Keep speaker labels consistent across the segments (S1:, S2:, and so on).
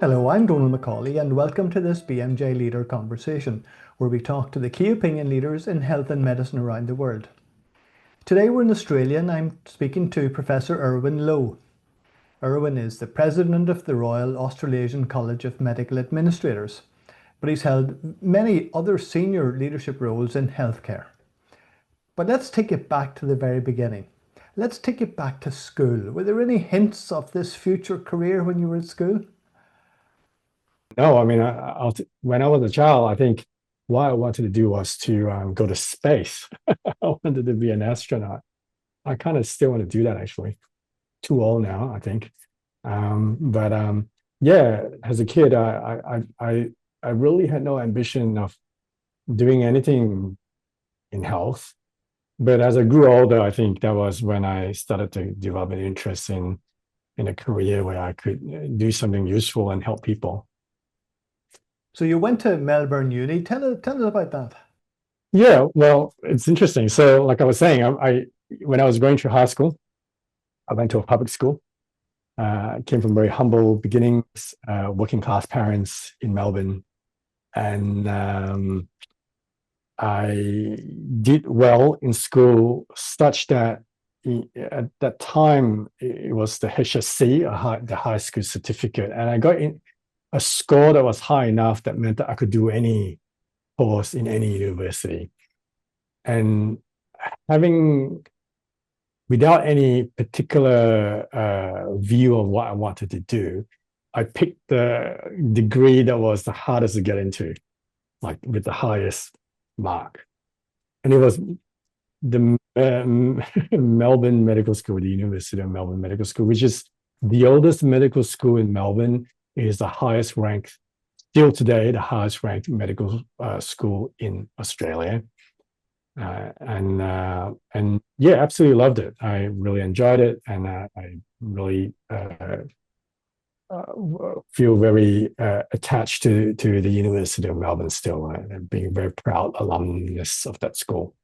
S1: Hello, I'm Donald McCauley, and welcome to this BMJ Leader Conversation, where we talk to the key opinion leaders in health and medicine around the world. Today we're in Australia, and I'm speaking to Professor Erwin Loh. Erwin is the President of the Royal Australasian College of Medical Administrators, but he's held many other senior leadership roles in healthcare. But let's take it back to the very beginning. Let's take it back to school. Were there any hints of this future career when you were at school?
S2: No, I mean, when I was a child, I think what I wanted to do was to go to space. I wanted to be an astronaut. I kind of still want to do that, actually. Too old now, I think. Yeah, as a kid, I really had no ambition of doing anything in health. But as I grew older, I think that was when I started to develop an interest in a career where I could do something useful and help people.
S1: So you went to Melbourne Uni. Tell us about that.
S2: Yeah, well, it's interesting. So, like I was saying, when I was going through high school, I went to a public school. I came from very humble beginnings, working class parents in Melbourne, and I did well in school, such that at that time it was the HSC, the high school certificate, and I got in a score that was high enough that meant that I could do any course in any university. And without any particular view of what I wanted to do, I picked the degree that was the hardest to get into, like with the highest mark. And it was the Melbourne Medical School, the University of Melbourne Medical School, which is the oldest medical school in Melbourne. It is the highest ranked, still today, the highest ranked medical school in Australia. And yeah, absolutely loved it. I really enjoyed it. And I really feel very attached to the University of Melbourne still, and being a very proud alumnus of that school.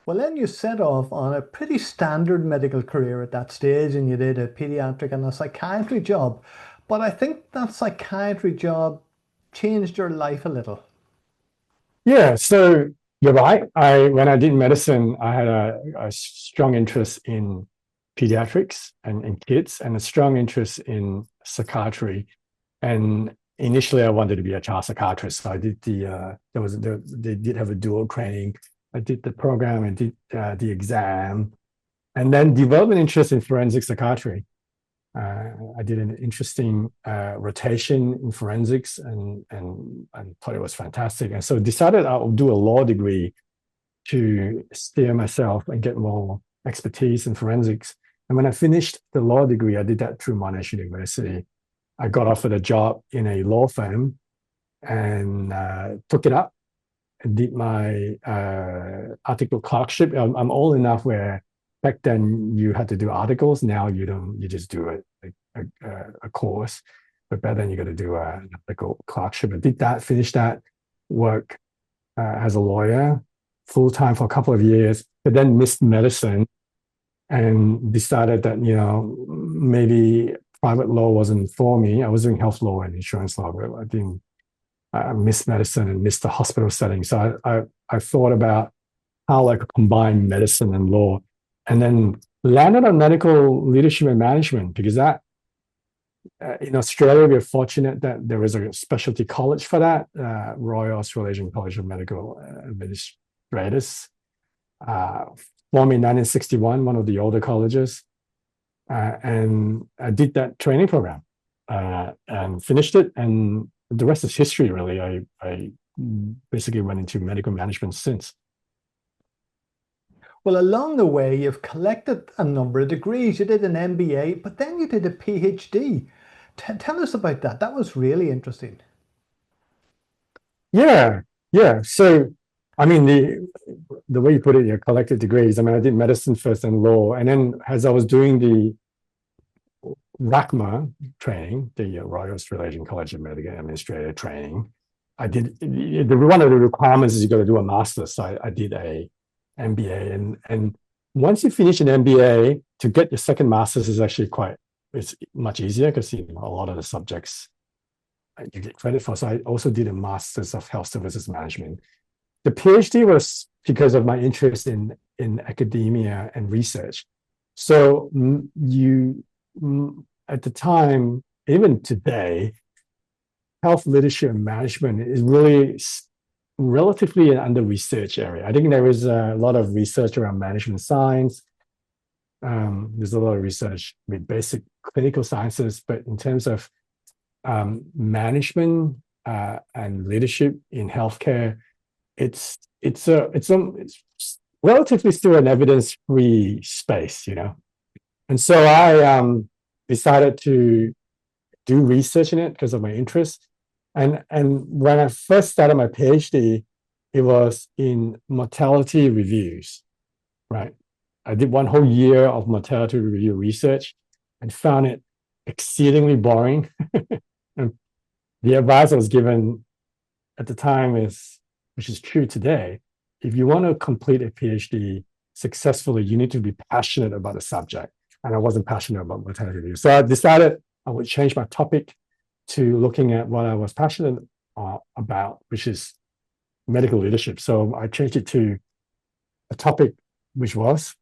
S1: Well, then you set off on a pretty standard medical career at that stage, and you did a pediatric and a psychiatry job. But I think that psychiatry job changed your life a little.
S2: Yeah, so you're right. When I did medicine, I had a strong interest in pediatrics and kids, and a strong interest in psychiatry. And initially, I wanted to be a child psychiatrist. So I did they did have a dual training. I did the program, I did the exam, and then developed an interest in forensic psychiatry. I did an interesting rotation in forensics and thought it was fantastic. And so decided I'll do a law degree to steer myself and get more expertise in forensics. And when I finished the law degree, I did that through Monash University. I got offered a job in a law firm and took it up and did my article clerkship. I'm old enough where back then you had to do articles. Now you don't. You just do a course. But back then you got to do an article clerkship. I did that. Finished that work as a lawyer full time for a couple of years. But then missed medicine and decided that maybe private law wasn't for me. I was doing health law and insurance law, but I didn't. I missed medicine and missed the hospital setting. So I thought about how I could combine medicine and law. And then landed on medical leadership and management, because that in Australia, we're fortunate that there is a specialty college for that, Royal Australasian College of Medical Administrators, formed in 1961, one of the older colleges. And I did that training program and finished it. And the rest is history, really. I basically went into medical management since.
S1: Well, along the way, you've collected a number of degrees. You did an MBA, but then you did a PhD. Tell us about that. That was really interesting.
S2: Yeah. So, I mean, the way you put it, you collected degrees. I mean, I did medicine first and law. And then as I was doing the RACMA training, the Royal Australasian College of Medical Administrator training, I did, one of the requirements is you got to do a master's. So I did a MBA. And once you finish an MBA, to get your second master's is actually quite it's much easier because a lot of the subjects you get credit for. So I also did a Master's of Health Services Management. The PhD was because of my interest in academia and research. So at the time, even today, health leadership and management is really relatively an under-researched area. I think there is a lot of research around management science. There's a lot of research with basic clinical sciences, but in terms of management and leadership in healthcare, it's relatively still an evidence-free space, And so I decided to do research in it because of my interest. And when I first started my PhD, it was in mortality reviews, right? I did one whole year of mortality review research and found it exceedingly boring. And the advice I was given at the time which is true today, if you want to complete a PhD successfully, you need to be passionate about the subject. And I wasn't passionate about mortality review. So I decided I would change my topic to looking at what I was passionate about, which is medical leadership. So I changed it to a topic which was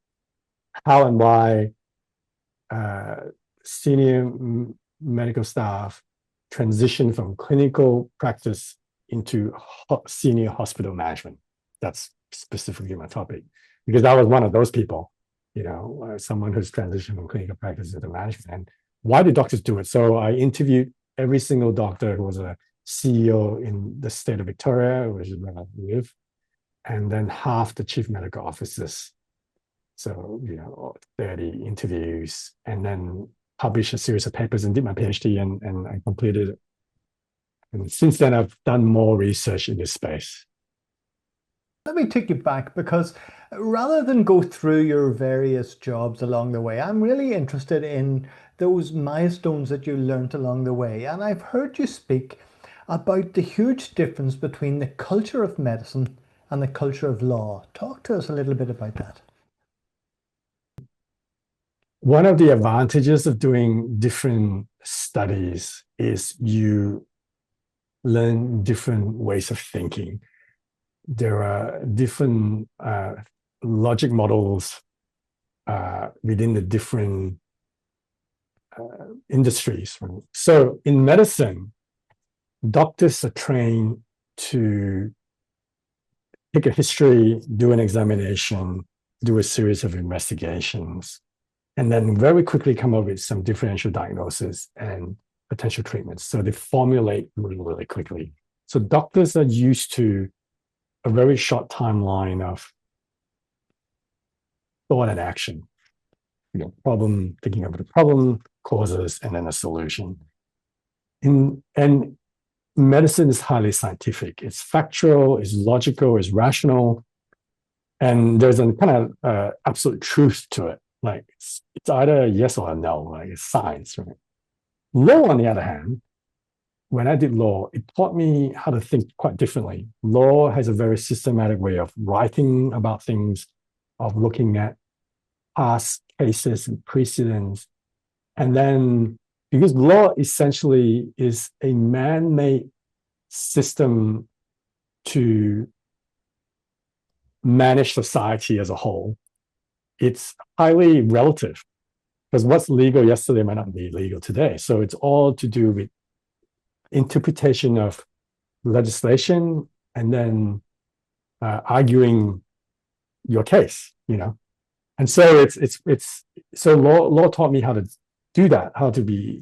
S2: how and why senior medical staff transition from clinical practice into senior hospital management. That's specifically my topic, because I was one of those people, someone who's transitioned from clinical practice into management. And why do doctors do it? So I interviewed every single doctor who was a CEO in the state of Victoria, which is where I live, and then half the chief medical officers. So, 30 interviews, and then published a series of papers and did my PhD and I completed it. And since then, I've done more research in this space.
S1: Let me take you back, because rather than go through your various jobs along the way, I'm really interested in those milestones that you learned along the way. And I've heard you speak about the huge difference between the culture of medicine and the culture of law. Talk to us a little bit about that.
S2: One of the advantages of doing different studies is you learn different ways of thinking. There are different logic models within the different industries. So in medicine, doctors are trained to take a history, do an examination, do a series of investigations, and then very quickly come up with some differential diagnosis and potential treatments. So they formulate really, really quickly. So doctors are used to a very short timeline of thought and action. Problem, thinking of the problem, causes, and then a solution. And medicine is highly scientific. It's factual, it's logical, it's rational, and there's a kind of absolute truth to it. Like it's either a yes or a no, like it's science, right? Law, on the other hand, when I did law, it taught me how to think quite differently. Law has a very systematic way of writing about things, of looking at past cases and precedents. And then, because law essentially is a man-made system to manage society as a whole, it's highly relative, because what's legal yesterday might not be legal today. So it's all to do with interpretation of legislation and then arguing your case, And so so law taught me how to do that, how to be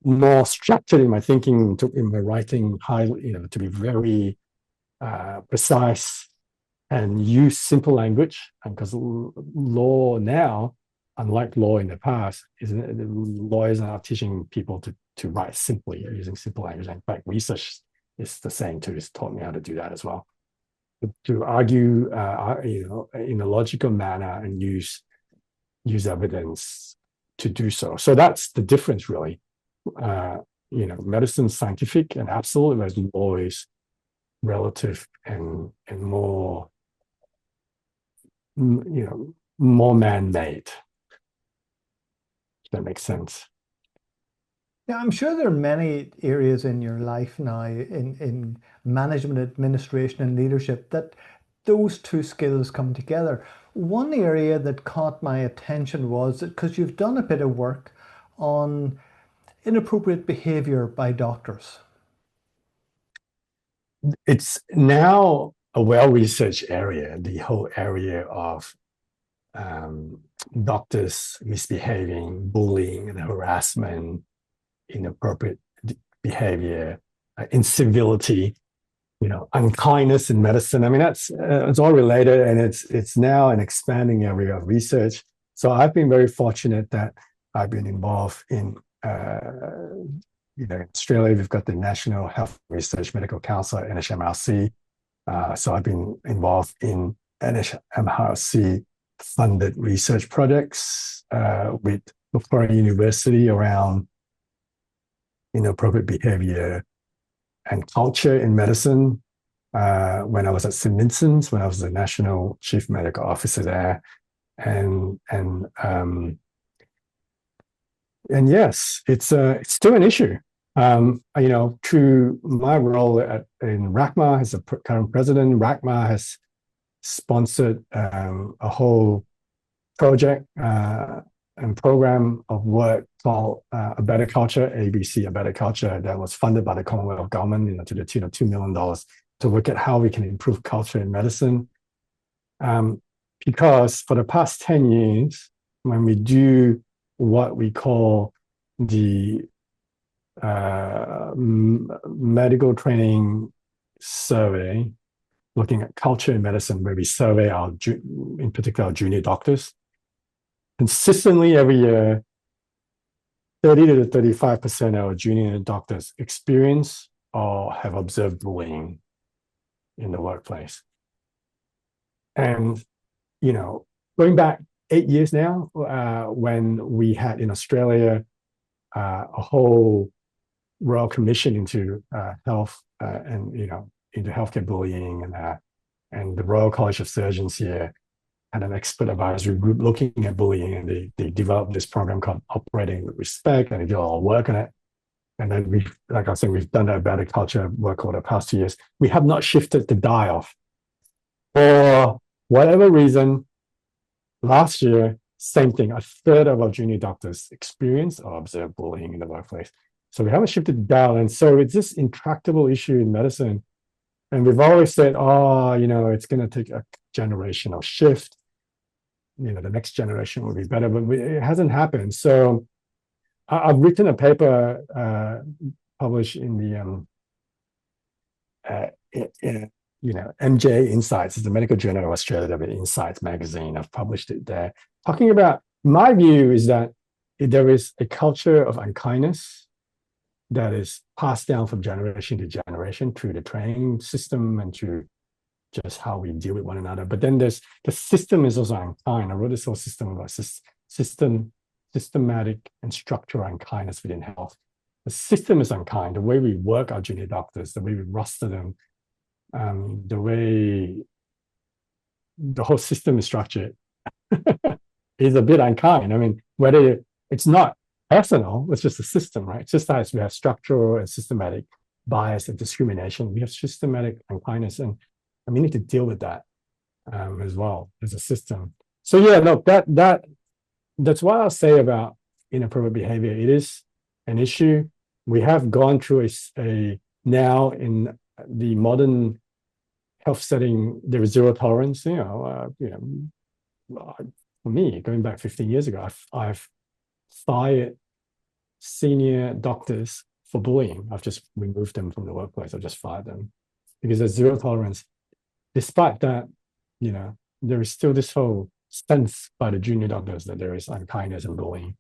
S2: more structured in my thinking, in my writing, to be very precise and use simple language. And because law now, unlike law in the past, lawyers are now teaching people to write simply, using simple language. In fact, research is the same too. It's taught me how to do that as well. To argue, in a logical manner and use evidence to do so. So that's the difference, really. Medicine's scientific and absolute, whereas law is relative and more, more man-made. that makes sense.
S1: Now, I'm sure there are many areas in your life now in management, administration, and leadership that those two skills come together. One area that caught my attention was that because you've done a bit of work on inappropriate behavior by doctors.
S2: It's now a well-researched area, the whole area of doctors misbehaving, bullying and harassment, inappropriate behavior, incivility, unkindness in medicine. I mean, that's it's all related, and it's now an expanding area of research. So I've been very fortunate that I've been involved in, in Australia, we've got the National Health Research Medical Council, NHMRC. So I've been involved in NHMRC funded research projects with Macquarie University around inappropriate behavior and culture in medicine. When I was at St. Vincent's, when I was the National Chief Medical Officer there, and yes, it's still an issue. Through my role in RACMA as the current president, RACMA has sponsored a whole project and program of work called A Better Culture, ABC, A Better Culture, that was funded by the Commonwealth government to the tune of $2 million to look at how we can improve culture in medicine. Because for the past 10 years, when we do what we call the medical training survey, looking at culture in medicine, where we survey in particular our junior doctors, consistently every year, 30 to 35% of our junior doctors experience or have observed bullying in the workplace. And, going back 8 years now, when we had in Australia a whole Royal Commission into health and, into healthcare bullying, and the Royal College of Surgeons here had an expert advisory group looking at bullying, and they developed this program called Operating with Respect, and they did a lot of work on it. And then we've done that better culture work over the past 2 years. We have not shifted the dial. For whatever reason, last year, same thing, a third of our junior doctors experienced or observed bullying in the workplace. So we haven't shifted the dial. And so it's this intractable issue in medicine. And we've always said, it's going to take a generational shift. The next generation will be better, but it hasn't happened. So I've written a paper published in the MJ Insights, it's the Medical Journal of Australia, the Insights magazine. I've published it there, talking about my view is that there is a culture of unkindness that is passed down from generation to generation through the training system and through just how we deal with one another. But then the system is also unkind. I wrote this whole system about systematic and structural unkindness within health. The system is unkind. The way we work our junior doctors, the way we roster them, the way the whole system is structured is a bit unkind. I mean, whether it's not personal, it's just a system, right? It's just as we have structural and systematic bias and discrimination, we have systematic unkindness, and we need to deal with that as well as a system. So yeah, no, that's what I'll say about inappropriate behavior. It is an issue. We have gone through a now in the modern health setting, there is zero tolerance. For me, going back 15 years ago, I've fired senior doctors for bullying. I've just removed them from the workplace. I've just fired them because there's zero tolerance. Despite that, there is still this whole sense by the junior doctors that there is unkindness and bullying,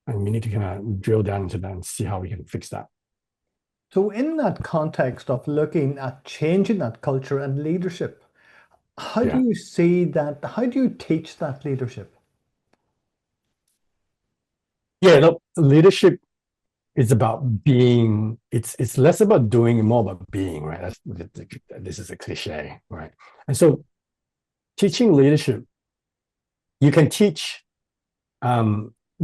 S2: and we need to kind of drill down into that and see how we can fix that.
S1: So in that context of looking at changing that culture and leadership, how do you see that? How do you teach that leadership?
S2: Yeah, look, leadership is about being. It's less about doing and more about being, right? This is a cliche, right? And so teaching leadership, you can teach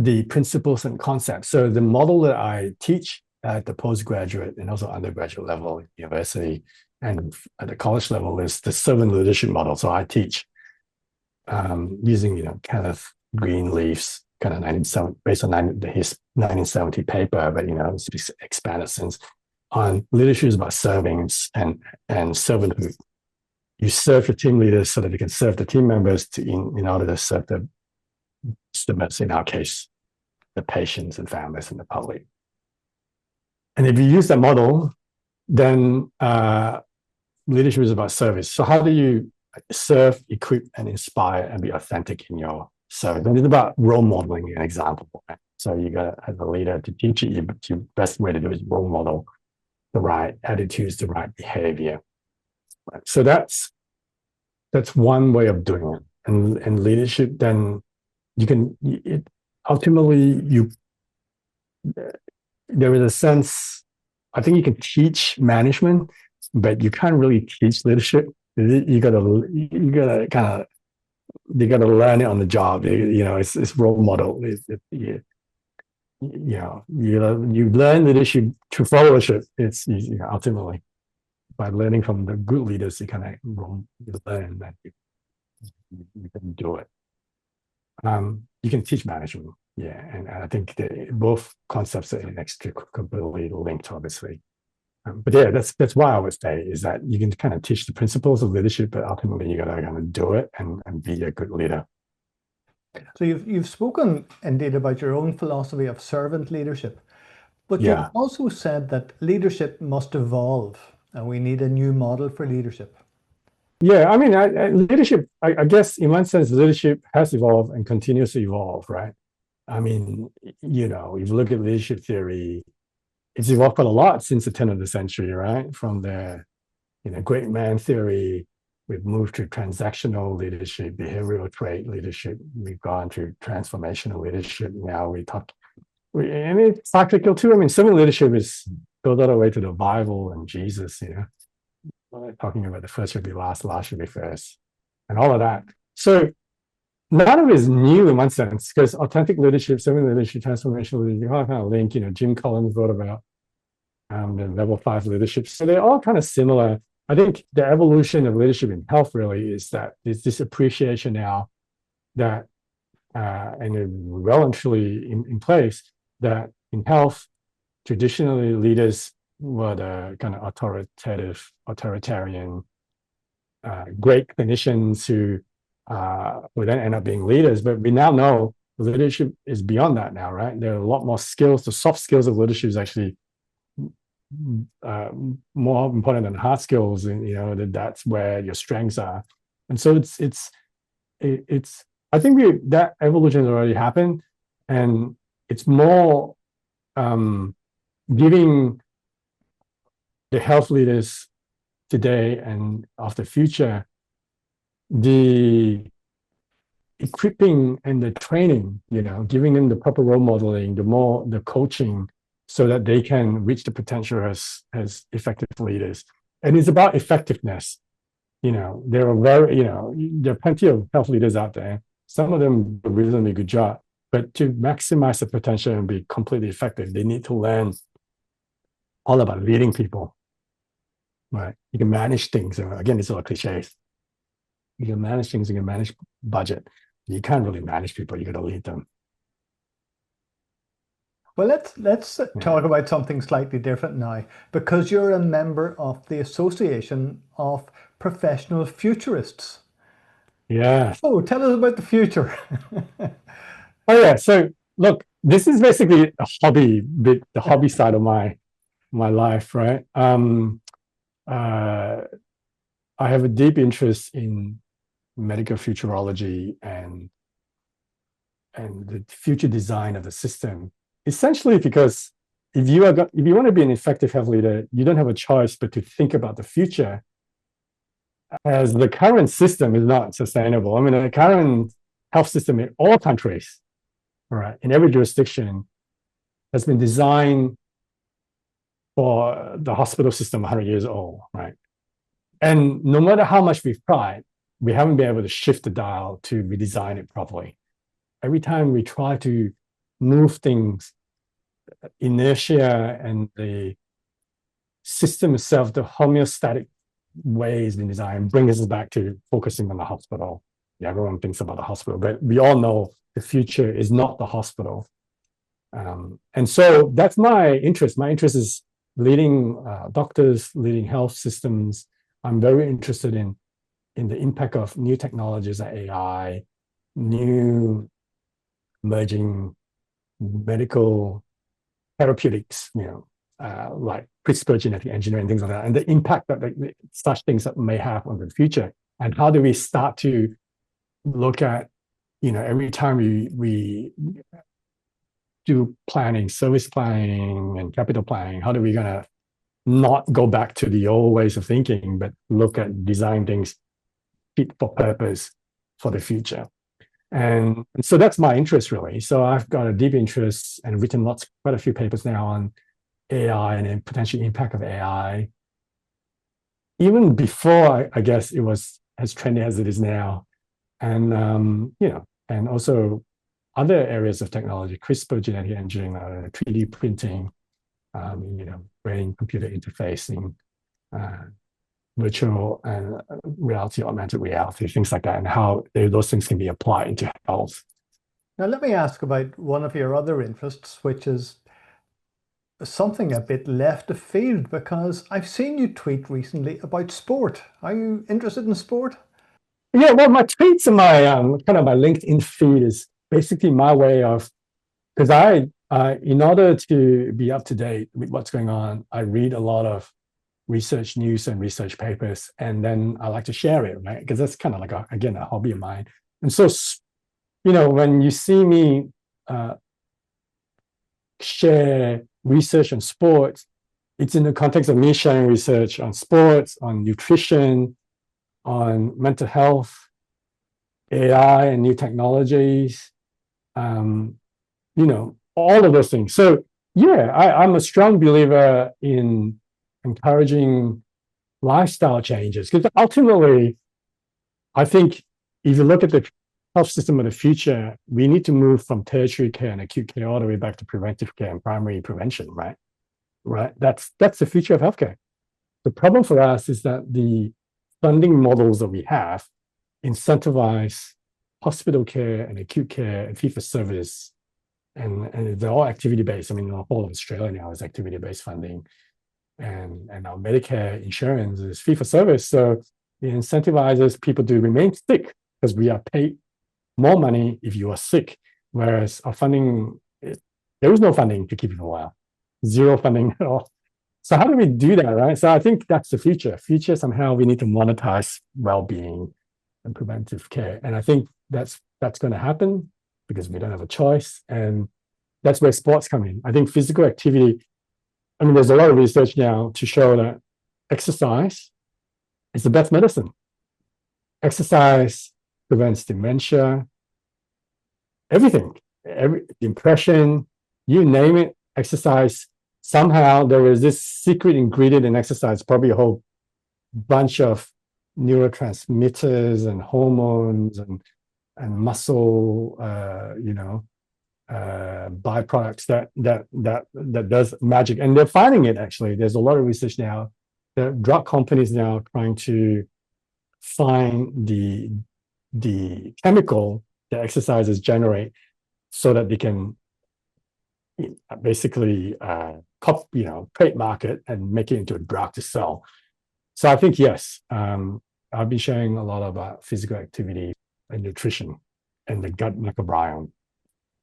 S2: the principles and concepts. So the model that I teach at the postgraduate and also undergraduate level at university and at the college level is the servant leadership model. So I teach using, Kenneth Greenleaf's kind of 1970, based on his 1970 paper, but, it's expanded since, on leadership is about serving and servanthood. You serve your team leaders so that they can serve the team members in order to serve the customers, in our case, the patients and families and the public. And if you use that model, then leadership is about service. So how do you serve, equip, and inspire and be authentic in your service? And it's about role modeling an example. Right? So you got to, as a leader, to teach it, your best way to do it is role model the right attitudes, the right behavior. Right? So that's one way of doing it. And leadership, then you can, ultimately, there is a sense, I think you can teach management, but you can't really teach leadership. You gotta learn it on the job. It's role model. You learn leadership through followership. It's ultimately by learning from the good leaders, you learn that you can do it. You can teach management, and I think both concepts are inextricably linked, obviously. But yeah, that's why I would say is that you can kind of teach the principles of leadership, but ultimately you got to kind of do it and be a good leader.
S1: So you've spoken indeed about your own philosophy of servant leadership, but
S2: Yeah.
S1: you've also said that leadership must evolve and we need a new model for leadership.
S2: Yeah, I mean, leadership, I guess in one sense, leadership has evolved and continues to evolve, right? I mean, if you look at leadership theory, it's evolved quite a lot since the turn of the century, right? From the great man theory, we've moved to transactional leadership, behavioral trait leadership. We've gone to transformational leadership. Now and it's practical too. I mean, servant leadership goes all the way to the Bible and Jesus, talking about the first should be last should be first, and all of that. So none of it is new in one sense, because authentic leadership, servant leadership, transformational leadership, all kind of link. Jim Collins wrote about the level 5 leadership. So they're all kind of similar. I think the evolution of leadership in health really is that there's this appreciation now that, and well and truly in place, that in health, traditionally leaders were the kind of authoritarian, great clinicians who then end up being leaders. But we now know leadership is beyond that now, right? There are a lot more skills. The soft skills of leadership is actually more important than hard skills, and that's where your strengths are. And so it's I think that evolution has already happened, and it's more giving the health leaders today and of the future the equipping and the training, giving them the proper role modeling, the coaching, so that they can reach the potential as effective leaders. And it's about effectiveness. There are plenty of health leaders out there. Some of them do a reasonably good job, but to maximize the potential and be completely effective, they need to learn all about leading people. Right? You can manage things. Again, it's all cliches. You can manage things. You can manage budget. You can't really manage people. You got to lead them.
S1: Well, let's talk about something slightly different now, because you're a member of the Association of Professional Futurists.
S2: Yeah.
S1: So tell us about the future.
S2: Oh yeah. So look, this is basically a hobby bit, the hobby side of my life, right? I have a deep interest in medical futurology and the future design of the system. Essentially, because if you want to be an effective health leader, you don't have a choice but to think about the future, as the current system is not sustainable. I mean, the current health system in all countries, right, in every jurisdiction, has been designed for the hospital system 100 years old, right? And no matter how much we've tried, we haven't been able to shift the dial to redesign it properly. Every time we try to move things, inertia and the system itself, the homeostatic ways in design, brings us back to focusing on the hospital. Yeah, everyone thinks about the hospital, but we all know the future is not the hospital. And so that's my interest. My interest is leading doctors, leading health systems. I'm very interested in the impact of new technologies like AI, new emerging medical therapeutics, like CRISPR genetic engineering, things like that, and the impact that such things that may have on the future. And how do we start to look at, every time we do planning, service planning and capital planning, how do we gonna not go back to the old ways of thinking, but look at design things fit for purpose for the future? And so that's my interest, really. So I've got a deep interest and written quite a few papers now on AI and the potential impact of AI. Even before, I guess, it was as trendy as it is now. And, and also other areas of technology, CRISPR genetic engineering, 3D printing, brain-computer interfacing, virtual and reality, augmented reality, things like that, and how those things can be applied into health.
S1: Now, let me ask about one of your other interests, which is something a bit left of field, because I've seen you tweet recently about sport. Are you interested in sport?
S2: Yeah, well, my tweets and my kind of my LinkedIn feed is basically my way of, because in order to be up to date with what's going on, I read a lot of research news and research papers, and then I like to share it, right? Because that's kind of like, a hobby of mine. And so, when you see me share research on sports, it's in the context of me sharing research on sports, on nutrition, on mental health, AI and new technologies, all of those things. So yeah, I'm a strong believer in encouraging lifestyle changes, because ultimately, I think if you look at the health system of the future, we need to move from tertiary care and acute care all the way back to preventive care and primary prevention, right? Right. That's the future of healthcare. The problem for us is that the funding models that we have incentivize hospital care and acute care and fee-for-service, and they're all activity-based. I mean, the whole of Australia now is activity-based funding, and our Medicare insurance is fee-for-service. So it incentivizes people to remain sick because we are paid more money if you are sick, whereas our funding, there is no funding to keep you well, zero funding at all. So how do we do that, right? So I think that's the future. Future, somehow we need to monetize well-being and preventive care. And I think that's going to happen because we don't have a choice. And that's where sports come in. I think physical activity, there's a lot of research now to show that exercise is the best medicine. Exercise prevents dementia, everything, depression, you name it, exercise. Somehow there is this secret ingredient in exercise, probably a whole bunch of neurotransmitters and hormones and muscle, byproducts that does magic. And they're finding it, actually. There's a lot of research now. The drug companies now are trying to find the chemical that exercises generate so that they can basically trademark it and make it into a drug to sell. So I think, yes, I've been sharing a lot about physical activity and nutrition and the gut microbiome.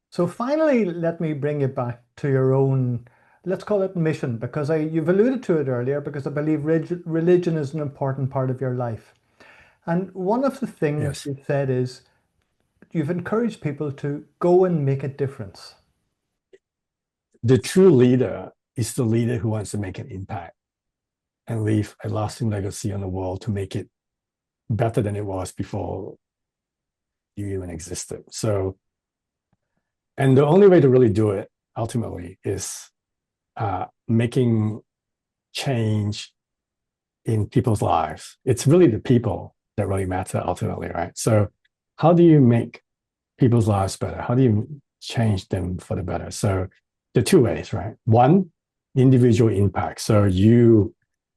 S1: So finally, let me bring you back to your own, let's call it mission, because you've alluded to it earlier, because I believe religion is an important part of your life. And one of the things you've said is you've encouraged people to go and make a difference.
S2: The true leader is the leader who wants to make an impact and leave a lasting legacy on the world to make it better than it was before you even existed. So, and the only way to really do it ultimately is making change in people's lives. It's really the people that really matter ultimately, right? So how do you make people's lives better? How do you change them for the better. So the two ways, right? One, individual impact. So you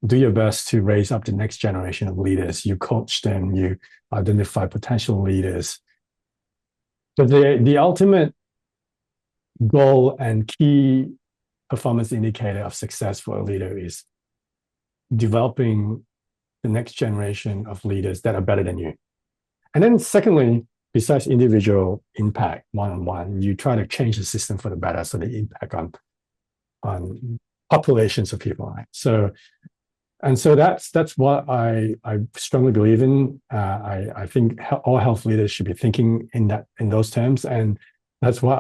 S2: do your best to raise up the next generation of leaders. You coach them, you identify potential leaders. But the ultimate goal and key performance indicator of success for a leader is developing the next generation of leaders that are better than you. And then secondly, besides individual impact one-on-one, you try to change the system for the better, so the impact on populations of people, right? So that's what I strongly believe in. I think all health leaders should be thinking in those terms, and that's what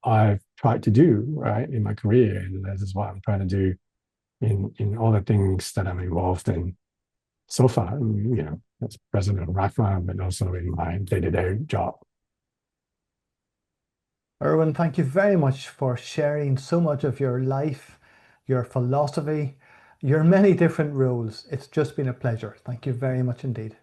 S2: I've tried to do, right, in my career, and this is what I'm trying to do in all the things that I'm involved in so far. As president of RACMA, but also in my day-to-day job.
S1: Erwin, thank you very much for sharing so much of your life, your philosophy, your many different roles. It's just been a pleasure. Thank you very much indeed.